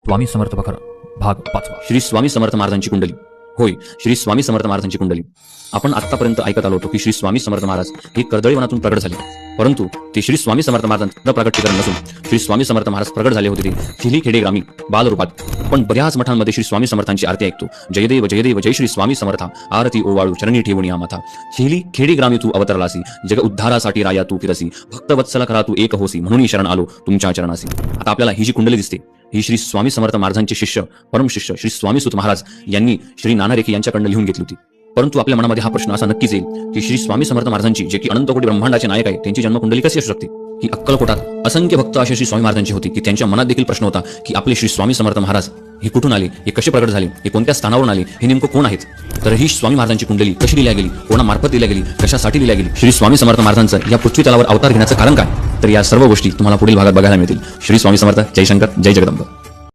स्वामी समर्थ बखर भाग 5. श्री स्वामी समर्थ महाराजांची कुंडली. होय, श्री स्वामी समर्थ महाराजांची कुंडली. आपण आतापर्यंत ऐकत आलो होतो की श्री स्वामी समर्थ महाराज हे कर्दळीवनातून प्रगट झाले, परंतु ते श्री स्वामी समर्थ महाराजांचं प्रगटीकरण नसून श्री स्वामी समर्थ महाराज प्रगट झाले होते ते चिली खेडे ग्रामी बालरूपात. पण बऱ्याच मठांमध्ये श्री स्वामी समर्थांची आरती ऐकतो. जयदेव जयदेव जय श्री स्वामी समर्था, आरती ओवाळू चरणी ठेवून या माथा. चिली खेडे ग्रामी तू अवतरलासी, जग उद्धारासाठी राया तू फिरसी, भक्त वत्सला करा तू एक होसी, म्हणून शरण आलो तुमच्या चरणासी. आता आपल्याला ही जी कुंडली दिसते ही श्री स्वामी समर्थ महाराजांचे शिष्य परमशिष्य श्री स्वामी सुत महाराज यांनी श्री नाना रेखे यांच्याकडून लिहून घेतली होती. परंतु आपल्या मनामध्ये हा प्रश्न असा नक्कीच येईल की श्री स्वामी समर्थ महाराजांची जे की अनंत कोटी ब्रह्मांडाचे नायक आहे त्यांची जन्मकुंडली कशी असू शकते. की अक्कलकोटात असंख्य भक्त असे श्री स्वामी महाराजांची होती की त्यांच्या मनात देखील प्रश्न होता की आपले श्री स्वामी समर्थ महाराज हे कुठून आले, हे कसे प्रगट झाले, हे कोणत्या स्थानावरून आले, हे नेमकं कोण आहेत. तर ही स्वामी महाराजांची कुंडली कशी लिहिल्या गेली, कोणामार्फत लिहिल्या गेली, कशासाठी लिहिल्या गेली, श्री स्वामी समर्थ महाराजांचं या पृथ्वी तलावर अवतार घेण्याचं कारण काय, तर या सर्व गोष्टी तुम्हाला पुढील भागात बघायला मिळतील. श्री स्वामी समर्थ. जय शंकर, जय जगदंब.